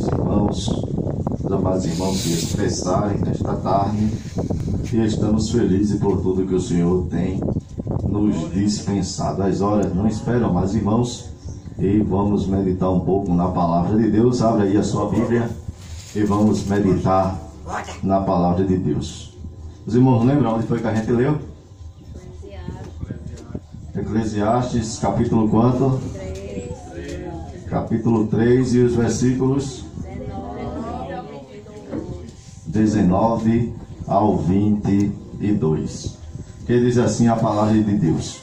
os amados irmãos se expressarem nesta tarde, e estamos felizes por tudo que o Senhor tem nos dispensado. As horas não esperam, amados irmãos, e vamos meditar um pouco na palavra de Deus. Abra aí a sua Bíblia e vamos meditar na palavra de Deus. Os irmãos lembram onde foi que a gente leu? Eclesiastes, capítulo quanto? 3. Capítulo 3 e os versículos 19 ao 22. Que diz assim a palavra de Deus: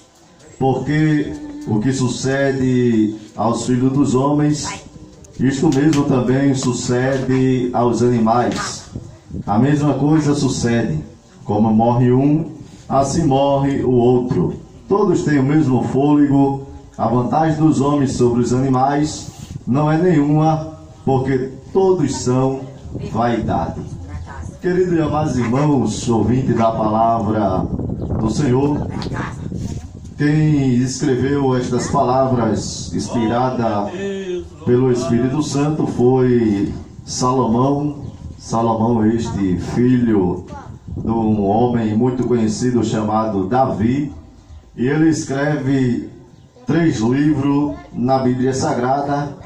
porque o que sucede aos filhos dos homens, isto mesmo também sucede aos animais. A mesma coisa sucede, como morre um, assim morre o outro. Todos têm o mesmo fôlego. A vantagem dos homens sobre os animais não é nenhuma, porque todos são vaidade. Queridos e amados irmãos, ouvintes da palavra do Senhor, quem escreveu estas palavras inspirada pelo Espírito Santo foi Salomão. Salomão, este filho de um homem muito conhecido chamado Davi, e ele escreve 3 livros na Bíblia Sagrada,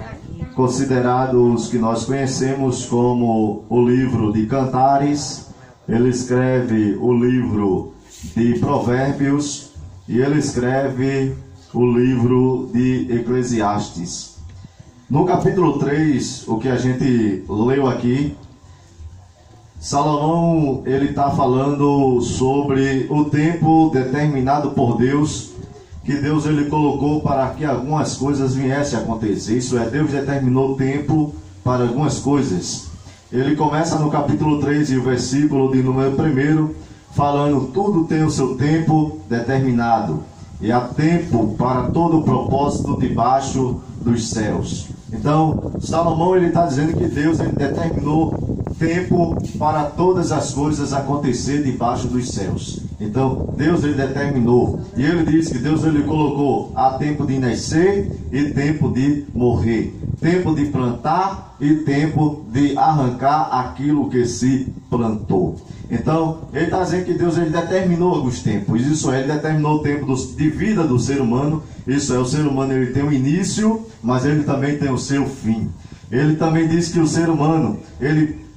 considerados que nós conhecemos como o livro de Cantares. Ele escreve o livro de Provérbios e ele escreve o livro de Eclesiastes. No capítulo 3, o que a gente leu aqui, Salomão ele está falando sobre o tempo determinado por Deus, que Deus ele colocou para que algumas coisas viessem a acontecer. Isso é, Deus determinou o tempo para algumas coisas. Ele começa no capítulo 3 e o versículo de número 1, falando: tudo tem o seu tempo determinado, e há tempo para todo o propósito debaixo dos céus. Então, Salomão ele está dizendo que Deus ele determinou tempo para todas as coisas acontecer debaixo dos céus. Então, Deus ele determinou, e ele diz que Deus ele colocou há tempo de nascer e tempo de morrer, tempo de plantar e tempo de arrancar aquilo que se plantou. Então, ele está dizendo que Deus ele determinou alguns tempos. Isso é, ele determinou o tempo de vida do ser humano. Isso é, o ser humano ele tem um início, mas ele também tem o seu fim. Ele também diz que o ser humano,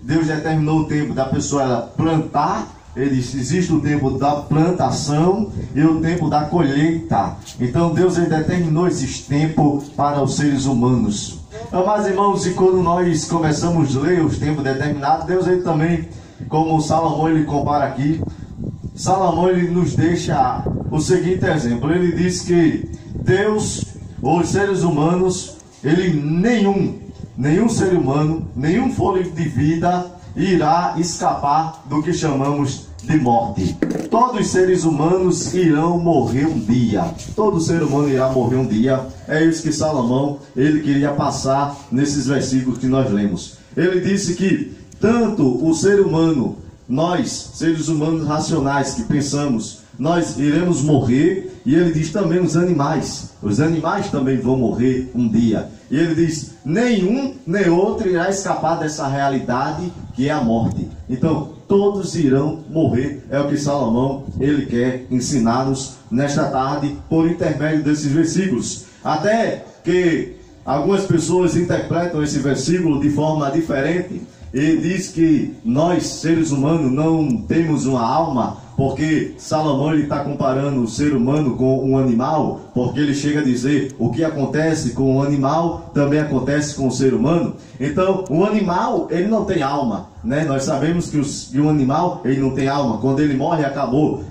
Deus determinou o tempo da pessoa ela plantar. Ele diz, existe o tempo da plantação e o tempo da colheita. Então Deus ele determinou esses tempos para os seres humanos. Amados irmãos, e quando nós começamos a ler os tempos determinados, Deus ele também, como Salomão ele compara aqui, Salomão ele nos deixa o seguinte exemplo. Ele diz que Deus, os seres humanos, nenhum ser humano, nenhum fôlego de vida irá escapar do que chamamos de morte. Todos os seres humanos irão morrer um dia. Todo ser humano irá morrer um dia. É isso que Salomão ele queria passar nesses versículos que nós lemos. Ele disse que tanto o ser humano, nós, seres humanos racionais que pensamos, nós iremos morrer. E ele diz também os animais também vão morrer um dia. E ele diz, nenhum nem outro irá escapar dessa realidade que é a morte. Então, todos irão morrer. É o que Salomão ele quer ensinar-nos nesta tarde por intermédio desses versículos. Até que algumas pessoas interpretam esse versículo de forma diferente. E diz que nós, seres humanos, não temos uma alma, porque Salomão está comparando o ser humano com um animal, porque ele chega a dizer, o que acontece com o animal, também acontece com o ser humano. Então, o animal, ele não tem alma, né? Nós sabemos que um animal, ele não tem alma. Quando ele morre, acabou.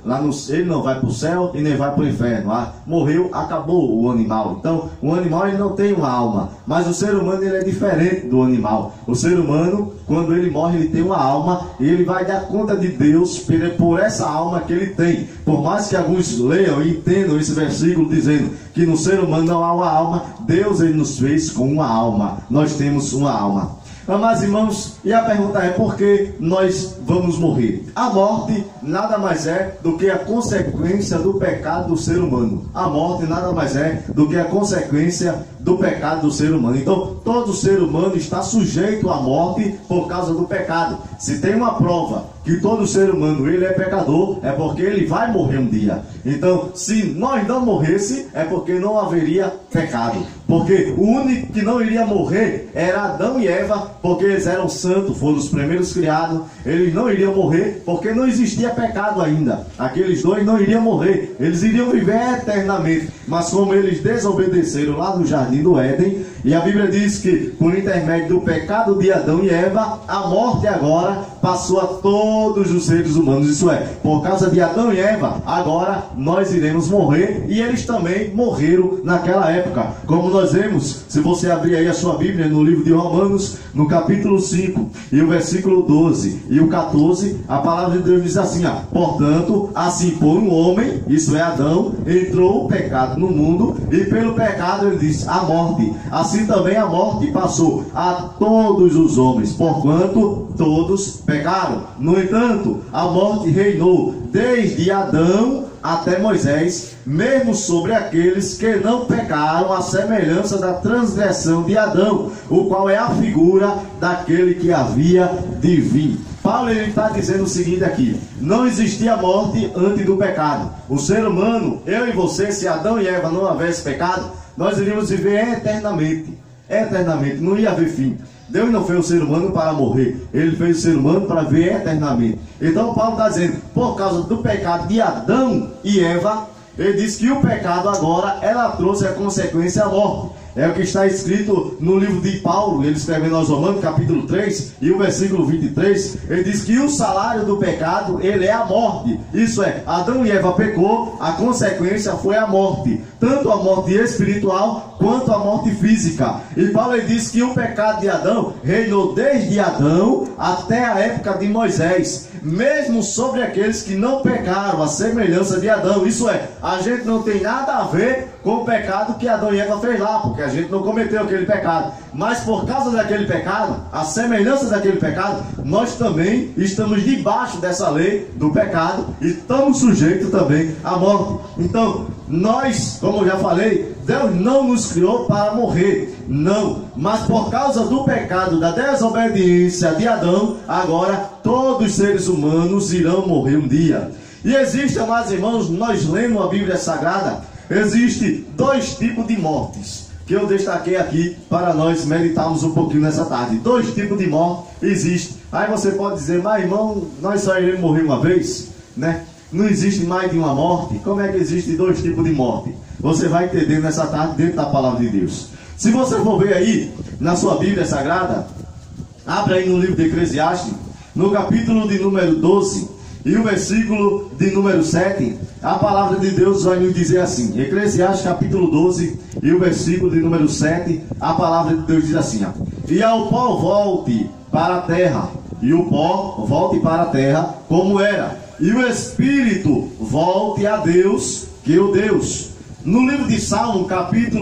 Ele não vai para o céu e nem vai para o inferno. Morreu, acabou o animal. Então, o animal, ele não tem uma alma. Mas o ser humano, ele é diferente do animal. O ser humano, quando ele morre, ele tem uma alma, e ele vai dar conta de Deus por essa alma que ele tem. Por mais que alguns leiam e entendam esse versículo dizendo que no ser humano não há uma alma, Deus ele nos fez com uma alma. Nós temos uma alma. Amados irmãos, e a pergunta é: por que nós vamos morrer? A morte nada mais é do que a consequência do pecado do ser humano. A morte nada mais é do que a consequência do pecado do ser humano. Então, todo ser humano está sujeito à morte por causa do pecado. Se tem uma prova que todo ser humano ele é pecador, é porque ele vai morrer um dia. Então, se nós não morresse, é porque não haveria pecado. Porque o único que não iria morrer era Adão e Eva, porque eles eram santos, foram os primeiros criados. Eles não iriam morrer porque não existia pecado ainda. Aqueles dois não iriam morrer, eles iriam viver eternamente. Mas como eles desobedeceram lá no Jardim do Éden, e a Bíblia diz que por intermédio do pecado de Adão e Eva, a morte agora passou a todos os seres humanos. Isso é, por causa de Adão e Eva, agora nós iremos morrer, e eles também morreram naquela época. Como nós vemos, se você abrir aí a sua Bíblia no livro de Romanos, no capítulo 5, e o versículo 12 e o 14, a palavra de Deus diz assim, portanto, assim por um homem, isso é Adão, entrou o pecado no mundo, e pelo pecado, ele diz, a morte. Assim também a morte passou a todos os homens, porquanto todos pecaram. No entanto, a morte reinou desde Adão até Moisés, mesmo sobre aqueles que não pecaram, à semelhança da transgressão de Adão, o qual é a figura daquele que havia de vir. Paulo está dizendo o seguinte aqui: não existia morte antes do pecado. O ser humano, eu e você, se Adão e Eva não houvesse pecado, nós iríamos viver eternamente. Eternamente, não ia haver fim. Deus não fez o ser humano para morrer, Ele fez o ser humano para viver eternamente. Então Paulo está dizendo, por causa do pecado de Adão e Eva, ele diz que o pecado agora, ela trouxe a consequência a morte. É o que está escrito no livro de Paulo, ele escrevendo aos Romanos, capítulo 3, e o versículo 23, ele diz que o salário do pecado, ele é a morte. Isso é, Adão e Eva pecou, a consequência foi a morte. Tanto a morte espiritual, quanto a morte física. E Paulo ele diz que o pecado de Adão reinou desde Adão até a época de Moisés, mesmo sobre aqueles que não pecaram, a semelhança de Adão. Isso é, a gente não tem nada a ver com o pecado que Adão e Eva fez lá, porque a gente não cometeu aquele pecado. Mas por causa daquele pecado, a semelhança daquele pecado, nós também estamos debaixo dessa lei do pecado e estamos sujeitos também à morte. Então, nós, como eu já falei, Deus não nos criou para morrer, não. Mas por causa do pecado, da desobediência de Adão, agora todos os seres humanos irão morrer um dia. E existe, amados irmãos, nós lemos a Bíblia Sagrada, existe dois tipos de mortes que eu destaquei aqui para nós meditarmos um pouquinho nessa tarde. Dois tipos de morte existem. Aí você pode dizer, mas irmão, nós só iremos morrer uma vez, né? Não existe mais de uma morte. Como é que existe dois tipos de morte? Você vai entender nessa tarde dentro da palavra de Deus. Se você for ver aí na sua Bíblia Sagrada, abre aí no livro de Eclesiastes, no capítulo de número 12 e o versículo de número 7, a palavra de Deus vai nos dizer assim, Eclesiastes capítulo 12 e o versículo de número 7, a palavra de Deus diz assim, e ao pó volte para a terra, e o pó volte para a terra como era, e o espírito volte a Deus, que o Deus. No livro de Salmo,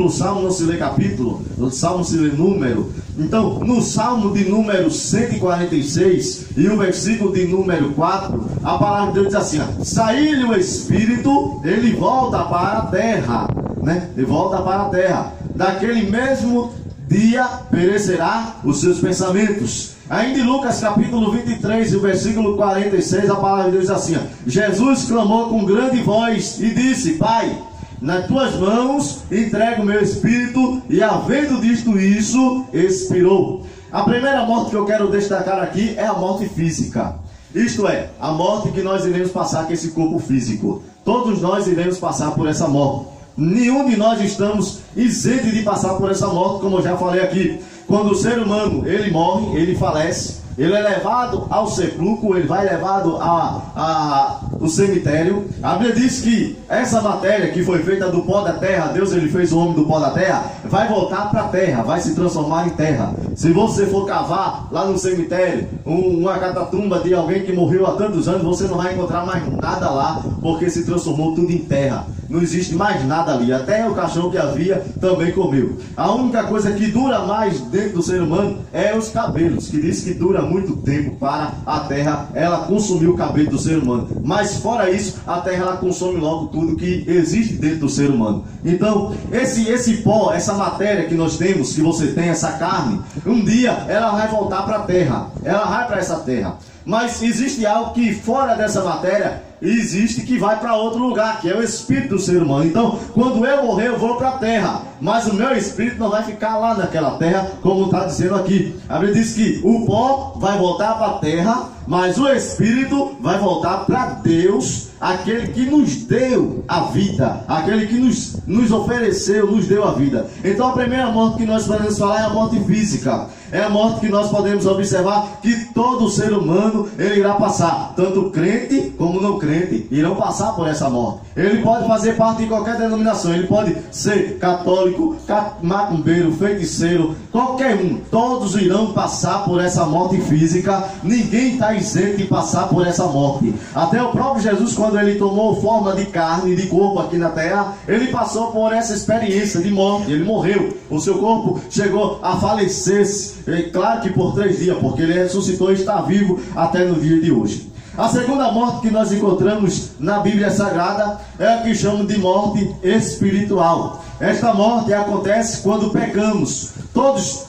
Salmo não se lê capítulo, o Salmo se lê número. Então, no Salmo de número 146 e o versículo de número 4, a palavra de Deus diz assim, sair-lhe o espírito, ele volta para a terra, né? Ele volta para a terra. Daquele mesmo dia perecerá os seus pensamentos. Ainda em Lucas capítulo 23 e o versículo 46, a palavra de Deus diz assim, Jesus clamou com grande voz e disse, Pai, nas tuas mãos entrego o meu espírito, e havendo dito isso, expirou. A primeira morte que eu quero destacar aqui é a morte física. Isto é, a morte que nós iremos passar com esse corpo físico. Todos nós iremos passar por essa morte. Nenhum de nós estamos isentos de passar por essa morte, como eu já falei aqui. Quando o ser humano, ele morre, ele falece, ele é levado ao sepulcro, ele vai levado ao cemitério. A Bíblia diz que essa matéria que foi feita do pó da terra, Deus ele fez o homem do pó da terra, vai voltar para a terra, vai se transformar em terra. Se você for cavar lá no cemitério, uma catatumba de alguém que morreu há tantos anos, você não vai encontrar mais nada lá, porque se transformou tudo em terra. Não existe mais nada ali, até o cachorro que havia também comeu. A única coisa que dura mais dentro do ser humano é os cabelos, que diz que dura muito tempo para a terra, ela consumiu o cabelo do ser humano. Mas mas fora isso, a terra ela consome logo tudo que existe dentro do ser humano. Então, esse pó, essa matéria que nós temos, que você tem, essa carne, um dia ela vai voltar para a terra, ela vai para essa terra. Mas existe algo que fora dessa matéria existe, que vai para outro lugar, que é o espírito do ser humano. Então, quando eu morrer, eu vou para a terra, mas o meu espírito não vai ficar lá naquela terra, como está dizendo aqui. A Bíblia diz que o pó vai voltar para a terra, mas o espírito vai voltar para Deus, aquele que nos deu a vida, aquele que nos ofereceu, nos deu a vida. Então a primeira morte que nós podemos falar é a morte física. É a morte que nós podemos observar que todo ser humano ele irá passar. Tanto crente como não crente irão passar por essa morte. Ele pode fazer parte de qualquer denominação. Ele pode ser católico, macumbeiro, feiticeiro, qualquer um. Todos irão passar por essa morte física. Ninguém está isento de passar por essa morte. Até o próprio Jesus, quando ele tomou forma de carne, de corpo aqui na terra, ele passou por essa experiência de morte. Ele morreu. O seu corpo chegou a falecer. É claro que por 3 dias, porque ele ressuscitou e está vivo até no dia de hoje. A segunda morte que nós encontramos na Bíblia Sagrada é a que chamam de morte espiritual. Esta morte acontece quando pecamos. Todos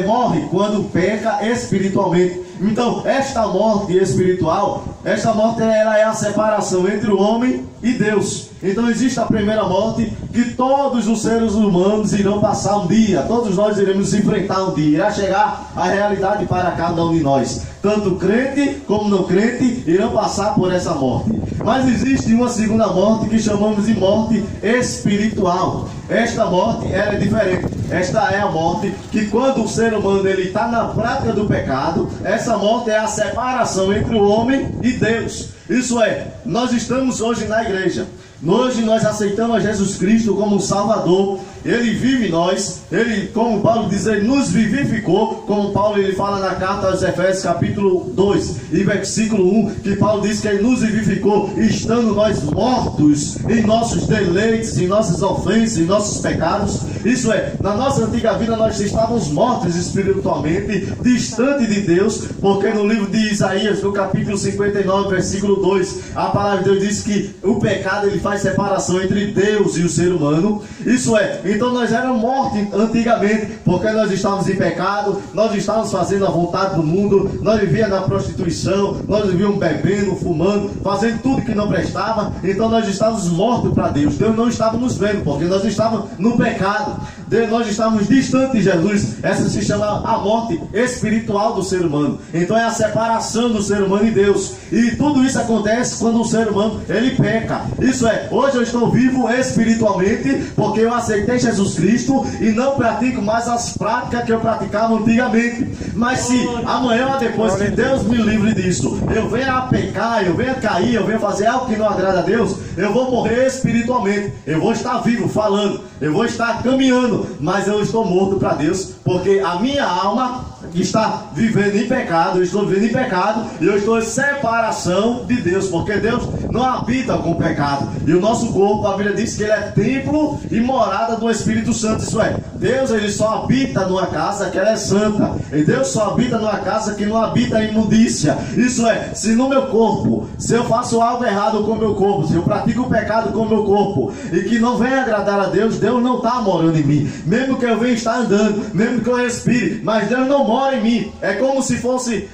morrem quando peca espiritualmente. Então, esta morte espiritual, esta morte ela é a separação entre o homem e Deus. Então existe a primeira morte que todos os seres humanos irão passar um dia. Todos nós iremos enfrentar um dia. Irá chegar a realidade para cada um de nós. Tanto crente como não crente irão passar por essa morte. Mas existe uma segunda morte que chamamos de morte espiritual. Esta morte ela é diferente. Esta é a morte que quando o ser humano ele está na prática do pecado, essa morte é a separação entre o homem e Deus. Isso é, nós estamos hoje na igreja. Hoje nós aceitamos a Jesus Cristo como Salvador. Ele vive em nós. Ele, como Paulo diz, ele nos vivificou. Como Paulo ele fala na carta aos Efésios capítulo 2 e versículo 1, que Paulo diz que ele nos vivificou, estando nós mortos em nossos deleites, em nossas ofensas, em nossos pecados. Isso é, na nossa antiga vida nós estávamos mortos espiritualmente, distante de Deus, porque no livro de Isaías, no capítulo 59, versículo 2, a palavra de Deus diz que o pecado ele faz separação entre Deus e o ser humano. Isso é, então nós éramos mortos antigamente, porque nós estávamos em pecado, nós estávamos fazendo a vontade do mundo, nós vivíamos na prostituição, nós vivíamos bebendo, fumando, fazendo tudo que não prestava. Então nós estávamos mortos para Deus. Deus não estava nos vendo, porque nós estávamos no pecado. Nós estamos distantes de Jesus. Essa se chama a morte espiritual do ser humano. Então é a separação do ser humano e Deus. E tudo isso acontece quando o ser humano ele peca. Isso é, hoje eu estou vivo espiritualmente porque eu aceitei Jesus Cristo e não pratico mais as práticas que eu praticava antigamente. Mas se amanhã ou depois que Deus me livre disso, eu venha a pecar, eu venha cair, eu venha fazer algo que não agrada a Deus, eu vou morrer espiritualmente. Eu vou estar vivo falando, eu vou estar caminhando, mas eu estou morto para Deus, porque a minha alma está vivendo em pecado, eu estou vivendo em pecado e eu estou em separação de Deus, porque Deus não habita com o pecado. E o nosso corpo, a Bíblia diz que ele é templo e morada do Espírito Santo. Isso é, Deus ele só habita numa casa que ela é santa, e Deus só habita numa casa que não habita em imundícia. Isso é, se no meu corpo, se eu faço algo errado com o meu corpo, se eu pratico o pecado com o meu corpo e que não venha agradar a Deus, Deus não está morando em mim. Mesmo que eu venha estar andando, mesmo que eu respire, mas Deus não mora em mim. É como se fosse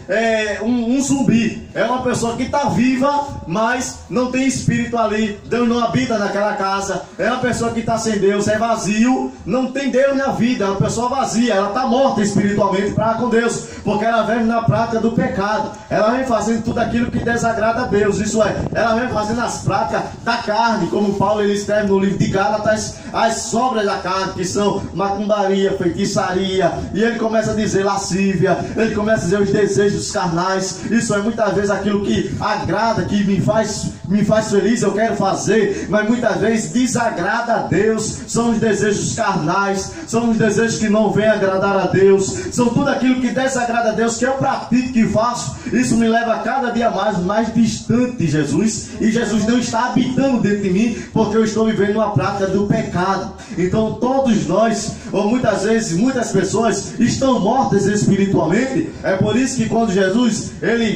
um zumbi. É uma pessoa que está viva, mas não tem espírito ali. Deus não habita naquela casa. É uma pessoa que está sem Deus, é vazio, não tem Deus na vida. É uma pessoa vazia, ela está morta espiritualmente para com Deus, porque ela vem na prática do pecado. Ela vem fazendo tudo aquilo que desagrada a Deus. Isso é, ela vem fazendo as práticas da carne, como Paulo ele escreve no livro de Gálatas, as sobras da carne, que são macumbaria, feitiçaria, e ele começa a dizer lascívia, ele começa a dizer os desejos carnais. Isso é muitas vezes aquilo que agrada, que me faz feliz, eu quero fazer, mas muitas vezes desagrada a Deus. São os desejos carnais, são os desejos que não vêm agradar a Deus, são tudo aquilo que desagrada a Deus, que eu pratico, que faço. Isso me leva a cada dia mais distante de Jesus, e Jesus não está habitando dentro de mim, porque eu estou vivendo uma prática do pecado. Então todos nós, ou muitas vezes, muitas pessoas estão mortas espiritualmente. É por isso que quando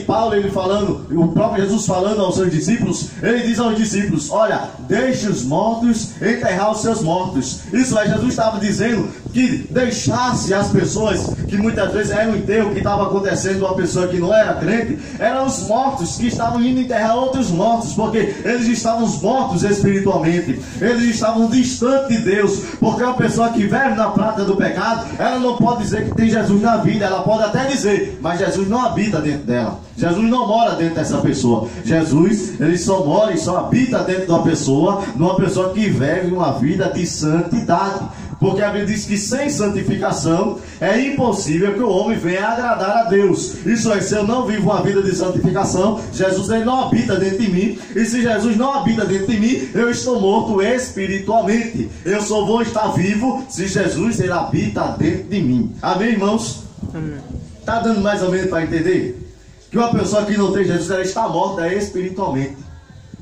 Paulo falando, o próprio Jesus falando aos seus discípulos, ele diz aos discípulos: olha, deixe os mortos enterrar os seus mortos. Isso é, Jesus estava dizendo que deixasse as pessoas, que muitas vezes era um enterro que estava acontecendo, uma pessoa que não era crente, eram os mortos que estavam indo enterrar outros mortos, porque eles estavam mortos espiritualmente, eles estavam distantes de Deus, porque uma pessoa que vive na prática do pecado, ela não pode dizer que tem Jesus na vida, ela pode até dizer, mas Jesus não habita dentro dela, Jesus não mora dentro dessa pessoa. Jesus, ele só mora e só habita dentro de uma pessoa que vive uma vida de santidade. Porque a Bíblia diz que sem santificação é impossível que o homem venha agradar a Deus. Isso é, se eu não vivo uma vida de santificação, Jesus ele não habita dentro de mim. E se Jesus não habita dentro de mim, eu estou morto espiritualmente. Eu só vou estar vivo se Jesus ele habita dentro de mim. Amém, irmãos? Amém. Está dando mais ou menos para entender? Que uma pessoa que não tem Jesus, ela está morta espiritualmente.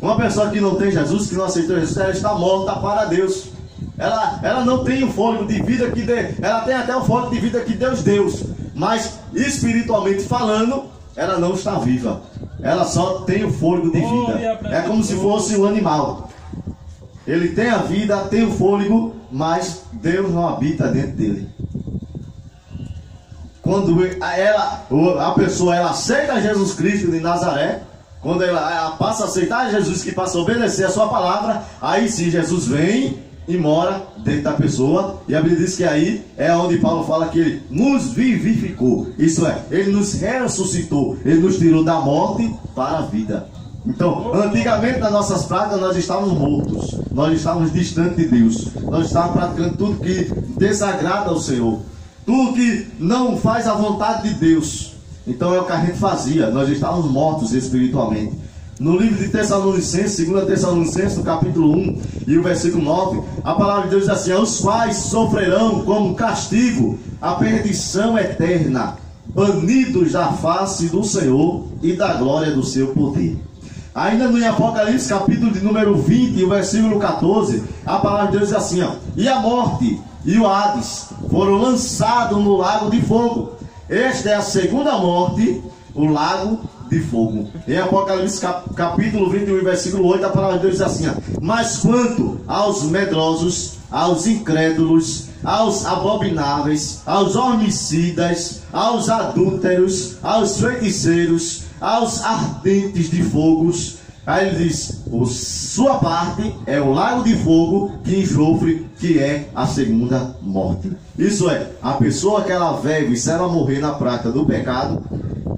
Uma pessoa que não tem Jesus, que não aceitou Jesus, ela está morta para Deus. Ela não tem o fôlego de vida que ela tem até o fôlego de vida que Deus deu, mas espiritualmente falando, ela não está viva. Ela só tem o fôlego de vida. É como se fosse um animal. Ele tem a vida, tem o fôlego, mas Deus não habita dentro dele. Quando a pessoa ela aceita Jesus Cristo de Nazaré, quando ela passa a aceitar Jesus, que passa a obedecer a sua palavra, aí sim Jesus vem e mora dentro da pessoa. E a Bíblia diz que aí é onde Paulo fala que ele nos vivificou. Isso é, ele nos ressuscitou, ele nos tirou da morte para a vida. Então, antigamente nas nossas práticas nós estávamos mortos, nós estávamos distantes de Deus, nós estávamos praticando tudo que desagrada ao Senhor, tudo que não faz a vontade de Deus. Então é o que a gente fazia, nós estávamos mortos espiritualmente. No livro de Tessalonicenses, 2 Tessalonicenses, no capítulo 1 e o versículo 9, a palavra de Deus diz assim: os quais sofrerão como castigo a perdição eterna, banidos da face do Senhor e da glória do seu poder. Ainda no Apocalipse, capítulo de número 20 e o versículo 14, a palavra de Deus diz assim: e a morte e o Hades foram lançados no lago de fogo. Esta é a segunda morte, o lago de fogo. Em Apocalipse capítulo 21, versículo 8, a palavra de Deus diz assim: mas quanto aos medrosos, aos incrédulos, aos abomináveis, aos homicidas, aos adúlteros, aos feiticeiros, aos ardentes de fogos, aí ele diz: sua parte é o lago de fogo que enxofre, que é a segunda morte. Isso é, a pessoa que ela vive, se ela morrer na prática do pecado,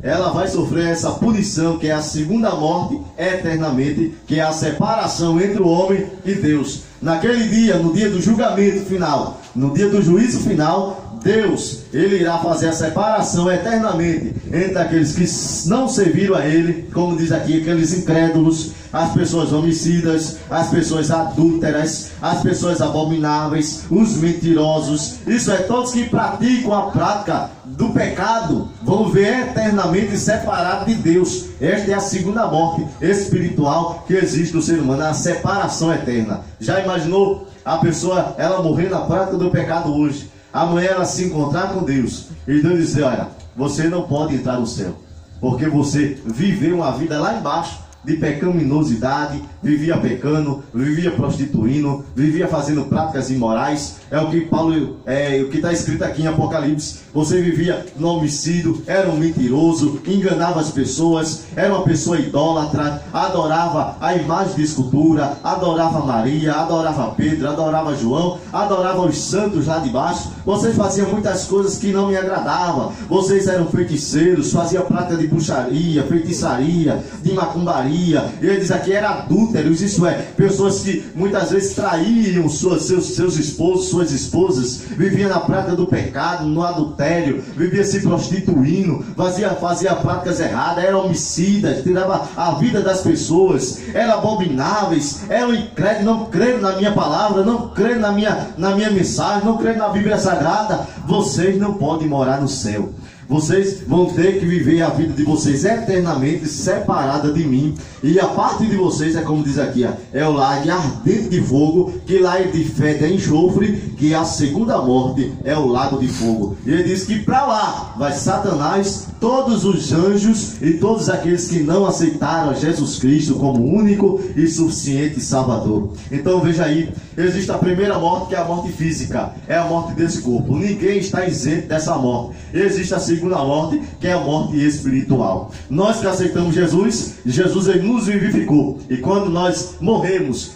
ela vai sofrer essa punição, que é a segunda morte eternamente, que é a separação entre o homem e Deus. Naquele dia, no dia do julgamento final, no dia do juízo final, Deus, ele irá fazer a separação eternamente entre aqueles que não serviram a ele, como diz aqui, aqueles incrédulos, as pessoas homicidas, as pessoas adúlteras, as pessoas abomináveis, os mentirosos. Isso é, todos que praticam a prática do pecado vão ver eternamente separados de Deus. Esta é a segunda morte espiritual que existe no ser humano, a separação eterna. Já imaginou a pessoa, ela morrer na prática do pecado hoje, amanhã ela se encontrar com Deus e Deus dizer: olha, você não pode entrar no céu, porque você viveu uma vida lá embaixo de pecaminosidade, vivia pecando, vivia prostituindo, vivia fazendo práticas imorais. É o que Paulo, o que está escrito aqui em Apocalipse. Você vivia no homicídio, era um mentiroso, enganava as pessoas, era uma pessoa idólatra, adorava a imagem de escultura, adorava Maria, adorava Pedro, adorava João, adorava os santos lá de baixo. Vocês faziam muitas coisas que não me agradavam. Vocês eram feiticeiros, faziam prática de bruxaria, feitiçaria, de macumbaria. E ele diz aqui, era adúlteros, isso é, pessoas que muitas vezes traíam seus esposos, suas esposas, viviam na prática do pecado, no adultério, vivia se prostituindo, fazia práticas erradas, eram homicidas, tirava a vida das pessoas, eram abomináveis, eram incrédulos, não creram na minha palavra, não creram na minha mensagem, não creram na Bíblia Sagrada. Vocês não podem morar no céu. Vocês vão ter que viver a vida de vocês eternamente separada de mim. E a parte de vocês é como diz aqui, ó, é o lago ardente de fogo, que lá ele fede a enxofre, que a segunda morte é o lago de fogo. E ele diz que para lá vai Satanás, todos os anjos e todos aqueles que não aceitaram Jesus Cristo como único e suficiente Salvador. Então veja aí, existe a primeira morte, que é a morte física, é a morte desse corpo. Ninguém está isento dessa morte. Existe a segunda morte, que é a morte espiritual. Nós que aceitamos Jesus, Jesus ele nos vivificou. E quando nós morremos,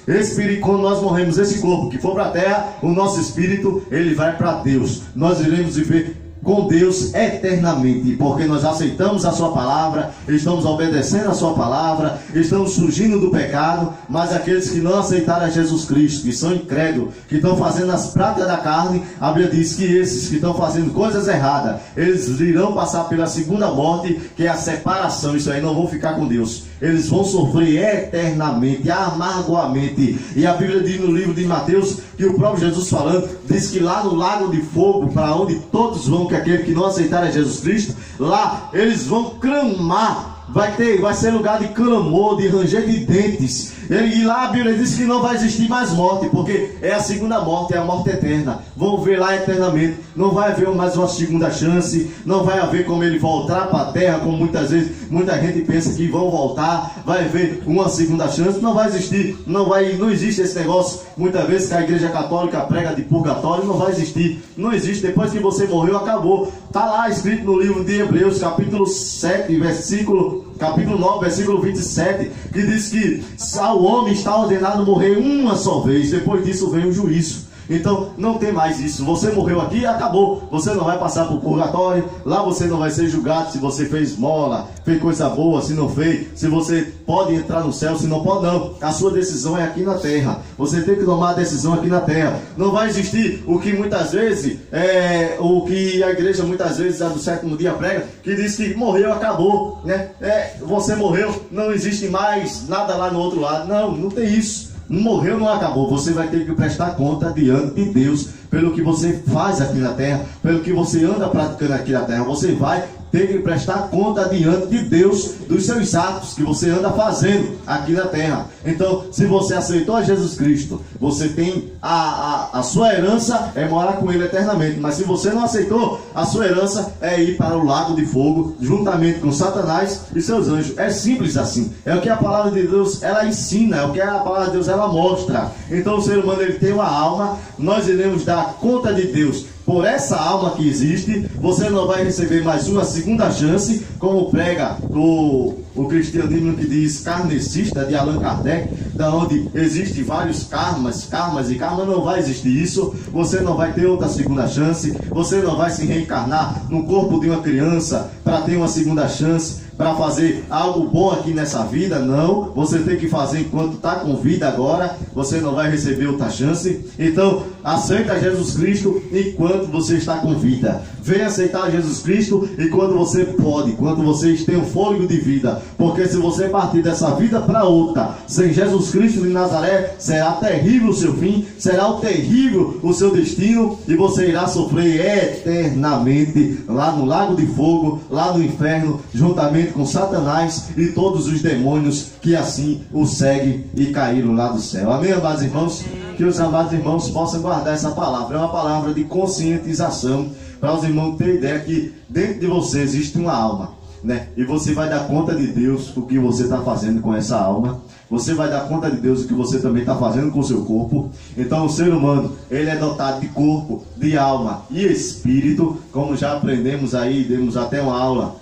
quando nós morremos, esse corpo que for para a terra, o nosso espírito, ele vai para Deus. Nós iremos viver com Deus eternamente, porque nós aceitamos a sua palavra, estamos obedecendo a sua palavra, estamos fugindo do pecado. Mas aqueles que não aceitaram a Jesus Cristo, que são incrédulos, que estão fazendo as práticas da carne, a Bíblia diz que esses que estão fazendo coisas erradas, eles irão passar pela segunda morte, que é a separação. Isso aí, não vão ficar com Deus, eles vão sofrer eternamente, amargamente. E a Bíblia diz no livro de Mateus, que o próprio Jesus falando, diz que lá no lago de fogo, para onde todos vão, que aquele que não aceitar Jesus Cristo, lá eles vão clamar. Vai ser lugar de clamor, de ranger de dentes. E lá a Bíblia diz que não vai existir mais morte, porque é a segunda morte, é a morte eterna. Vão ver lá eternamente. Não vai haver mais uma segunda chance. Não vai haver como ele voltar para a terra, como muitas vezes muita gente pensa que vão voltar. Vai haver uma segunda chance. Não vai existir. Não existe esse negócio. Muitas vezes que a igreja católica prega de purgatório, não vai existir. Não existe. Depois que você morreu, acabou. Está lá escrito no livro de Hebreus, capítulo 9, versículo 27, que diz que ao homem está ordenado morrer uma só vez, depois disso vem o juízo. Então não tem mais isso. Você morreu aqui e acabou. Você não vai passar por purgatório. Lá você não vai ser julgado se você fez esmola, fez coisa boa, se não fez, se você pode entrar no céu, se não pode, não. A sua decisão é aqui na terra. Você tem que tomar a decisão aqui na terra. Não vai existir o que muitas vezes o que a igreja muitas vezes do sétimo dia prega, que diz que morreu, acabou, né? Você morreu, não existe mais nada lá no outro lado. Não tem isso. Morreu, não acabou. Você vai ter que prestar conta diante de Deus pelo que você faz aqui na terra, pelo que você anda praticando aqui na terra. Você vai ter que prestar conta diante de Deus dos seus atos que você anda fazendo aqui na terra. Então, se você aceitou a Jesus Cristo, você tem a sua herança é morar com Ele eternamente. Mas se você não aceitou, a sua herança é ir para o lago de fogo, juntamente com Satanás e seus anjos. É simples assim. É o que a palavra de Deus ela ensina, é o que a palavra de Deus ela mostra. Então o ser humano ele tem uma alma, nós iremos dar conta de Deus por essa alma que existe. Você não vai receber mais uma segunda chance, como prega o cristianismo que diz karmicista de Allan Kardec, da onde existem vários karmas. Não vai existir isso. Você não vai ter outra segunda chance. Você não vai se reencarnar no corpo de uma criança para ter uma segunda chance, para fazer algo bom aqui nessa vida. Não, você tem que fazer enquanto está com vida agora. Você não vai receber outra chance. Então aceita Jesus Cristo enquanto você está com vida. Venha aceitar Jesus Cristo e quando você pode, quando vocês têm um fôlego de vida. Porque se você partir dessa vida para outra sem Jesus Cristo de Nazaré, será terrível o seu fim, será terrível o seu destino, e você irá sofrer eternamente lá no lago de fogo, lá no inferno, juntamente com Satanás e todos os demônios que assim o seguem e caíram lá do céu. Amém, amados irmãos? Que os amados irmãos possam guardar essa palavra. É uma palavra de conscientização para os irmãos terem ideia que dentro de você existe uma alma, né? E você vai dar conta de Deus o que você está fazendo com essa alma. Você vai dar conta de Deus o que você também está fazendo com o seu corpo. Então o ser humano, ele é dotado de corpo, de alma e espírito. Como já aprendemos aí, demos até uma aula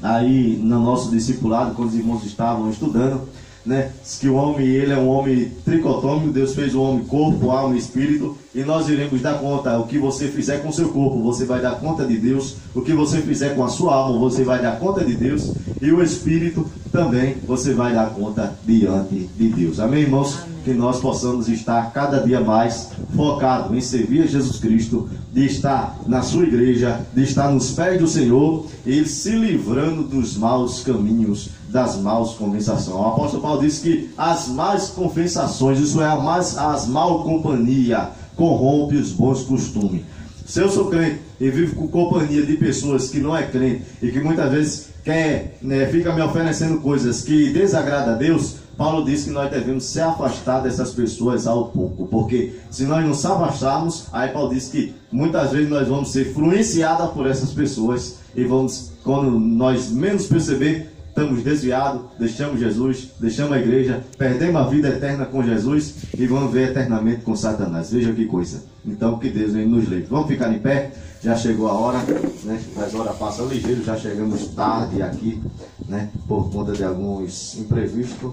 aí no nosso discipulado, quando os irmãos estavam estudando, né? Que o homem, ele é um homem tricotômico. Deus fez o homem corpo, alma e espírito. E nós iremos dar conta. O que você fizer com o seu corpo, você vai dar conta de Deus. O que você fizer com a sua alma, você vai dar conta de Deus. E o espírito também, você vai dar conta diante de Deus. Amém, irmãos? Amém. Que nós possamos estar cada dia mais focados em servir a Jesus Cristo, de estar na sua igreja, de estar nos pés do Senhor e se livrando dos maus caminhos, das maus compensações. O apóstolo Paulo disse que as más compensações, isso é as mal companhia, corrompe os bons costumes. Se eu sou crente e vivo com companhia de pessoas que não é crente e que muitas vezes quer, né, fica me oferecendo coisas que desagradam a Deus, Paulo diz que nós devemos se afastar dessas pessoas ao pouco, porque se nós não se afastarmos, aí Paulo diz que muitas vezes nós vamos ser influenciados por essas pessoas e vamos, quando nós menos perceber, estamos desviados, deixamos Jesus, deixamos a igreja, perdemos a vida eterna com Jesus e vamos ver eternamente com Satanás. Veja que coisa. Então que Deus nos livre. Vamos ficar em pé, já chegou a hora, né? As horas passam ligeiro, já chegamos tarde aqui, né? Por conta de alguns imprevistos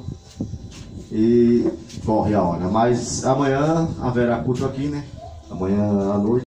e corre a hora. Mas amanhã haverá culto aqui, né? Amanhã à noite.